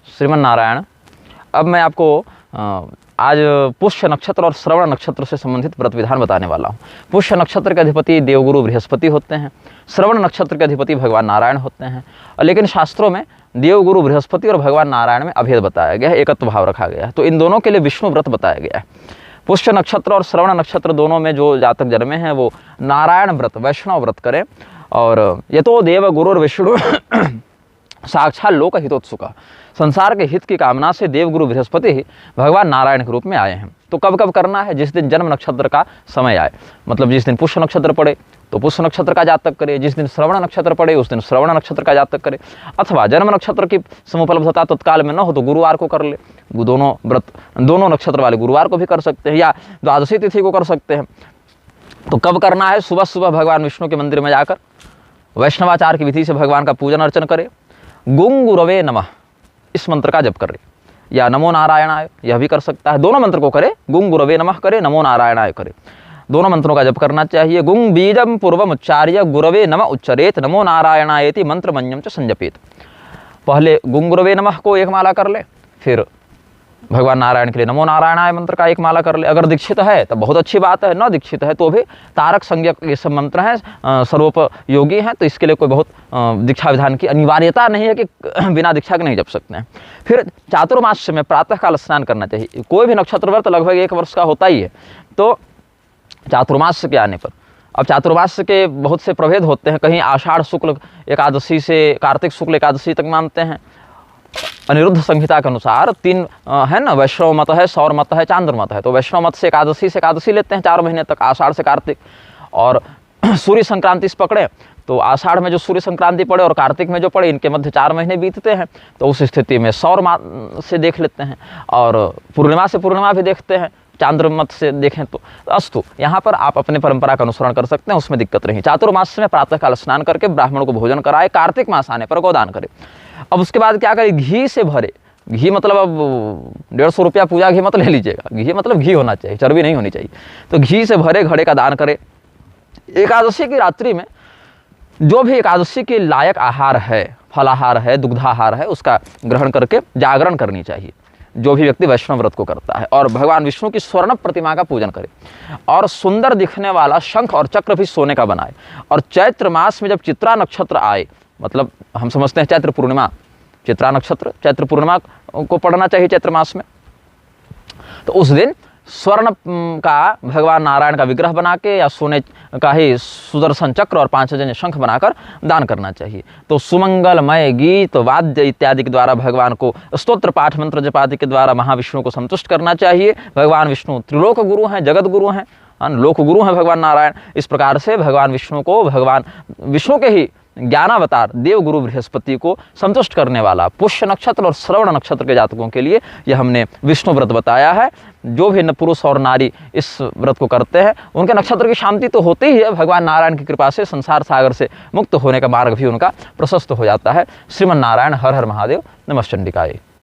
श्रीमन नारायण। अब मैं आपको आज पुष्य नक्षत्र और श्रवण नक्षत्र से संबंधित व्रत विधान बताने वाला हूँ। पुष्य नक्षत्र के अधिपति देवगुरु बृहस्पति होते हैं, श्रवण नक्षत्र के अधिपति भगवान नारायण होते हैं। लेकिन शास्त्रों में देवगुरु बृहस्पति और भगवान नारायण में अभेद बताया गया है, एकत्व भाव रखा गया है। तो इन दोनों के लिए विष्णु व्रत बताया गया है। पुष्य नक्षत्र और श्रवण नक्षत्र दोनों में जो जातक जन्मे हैं वो नारायण व्रत, वैष्णव व्रत करें। और ये तो देव गुरु विष्णु साक्षात लोक हितोत्सुक, संसार के हित की कामना से देवगुरु बृहस्पति ही भगवान नारायण के रूप में आए हैं। तो कब कब करना है? जिस दिन जन्म नक्षत्र का समय आए, मतलब जिस दिन पुष्य नक्षत्र पड़े तो पुष्य नक्षत्र का जातक करे, जिस दिन श्रवण नक्षत्र पड़े उस दिन श्रवण नक्षत्र का जातक करे, अथवा जन्म नक्षत्र की समुपलब्धता तत्काल में न हो तो गुरुवार को कर ले। दोनों व्रत दोनों नक्षत्र वाले गुरुवार को भी कर सकते हैं या द्वादशी तिथि को कर सकते हैं। तो कब करना है? सुबह सुबह भगवान विष्णु के मंदिर में जाकर वैष्णवाचार की विधि से भगवान का पूजन अर्चन करे। गुं गुरवे नमः इस मंत्र का जप करे, या नमो नारायणाय यह भी कर सकता है। दोनों मंत्र को करे, गुं गुरवे नमः करे, नमो नारायणाय करे, दोनों मंत्रों का जप करना चाहिए। गुं बीजम पूर्वम उच्चार्य गुरवे नमः उच्चरेत, नमो नारायणायेति मंत्र मन्यम च संजपेत। पहले गुं गुरवे नमः को एक माला कर ले, फिर भगवान नारायण के लिए नमो नारायणाय मंत्र का एक माला कर ले। अगर दीक्षित है तो बहुत अच्छी बात है, न दीक्षित है तो भी तारक संज्ञक ये सब मंत्र हैं, सर्वोपयोगी हैं, तो इसके लिए कोई बहुत दीक्षा विधान की अनिवार्यता नहीं है कि बिना दीक्षा के नहीं जप सकते हैं। फिर चातुर्मास्य में प्रातःकाल स्नान करना चाहिए। कोई भी नक्षत्र व्रत लगभग 1 वर्ष का होता ही है, तो चातुर्मास्य के आने पर, अब चातुर्मास्य के बहुत से प्रभेद होते हैं। कहीं आषाढ़ शुक्ल एकादशी से कार्तिक शुक्ल एकादशी तक मानते हैं। अनिरुद्ध संहिता के अनुसार 3 है ना, वैष्णव मत है, सौर मत है, चांद्र मत है। तो वैष्णव मत से एकादशी लेते हैं 4 महीने तक, आषाढ़ से कार्तिक। और सूर्य संक्रांति से पकड़े तो आषाढ़ में जो सूर्य संक्रांति पड़े और कार्तिक में जो पड़े, इनके मध्य 4 महीने बीतते हैं। तो उस स्थिति में सौर से देख लेते हैं, और पूर्णिमा से पूर्णिमा भी देखते हैं, चांद्र मत से देखें तो अस्तु। यहाँ पर आप अपने परंपरा का अनुसरण कर सकते हैं, उसमें दिक्कत नहीं। चातुर्मास में प्रातःकाल स्नान करके ब्राह्मण को भोजन कराए, कार्तिक मास आने पर गोदान करे। अब उसके बाद क्या करे? घी से भरे, घी मतलब अब 150 रुपया पूजा घी मत ले लीजिएगा, घी मतलब घी होना चाहिए, चर्बी नहीं होनी चाहिए। तो घी से भरे घड़े का दान करे। एकादशी की रात्रि में जो भी एकादशी के लायक आहार है, फलाहार है, दुग्धाहार है, उसका ग्रहण करके जागरण करनी चाहिए जो भी व्यक्ति वैष्णव व्रत को करता है। और भगवान विष्णु की स्वर्ण प्रतिमा का पूजन करे, और सुंदर दिखने वाला शंख और चक्र भी सोने का बनाए। और चैत्र मास में जब चित्रा नक्षत्र आए, मतलब हम समझते हैं चैत्र पूर्णिमा, चित्रा नक्षत्र चैत्र पूर्णिमा को पढ़ना चाहिए चैत्र मास में। तो उस दिन स्वर्ण का भगवान नारायण का विग्रह बना के या सोने का ही सुदर्शन चक्र और 5 जन्य शंख बनाकर दान करना चाहिए। तो सुमंगलमय गीत वाद्य इत्यादि के द्वारा भगवान को स्तोत्र पाठ मंत्र जप आदि के द्वारा महाविष्णु को संतुष्ट करना चाहिए। भगवान विष्णु त्रिलोक गुरु हैं, जगत गुरु हैं, लोक गुरु हैं भगवान नारायण। इस प्रकार से भगवान विष्णु को, भगवान विष्णु के ही ज्ञानावतार देव गुरु बृहस्पति को संतुष्ट करने वाला पुष्य नक्षत्र और श्रवण नक्षत्र के जातकों के लिए यह हमने विष्णु व्रत बताया है। जो भी पुरुष और नारी इस व्रत को करते हैं उनके नक्षत्र की शांति तो होती ही है, भगवान नारायण की कृपा से संसार सागर से मुक्त होने का मार्ग भी उनका प्रशस्त हो जाता है। श्रीमन नारायण हर हर महादेव, नमः चंडिकाय।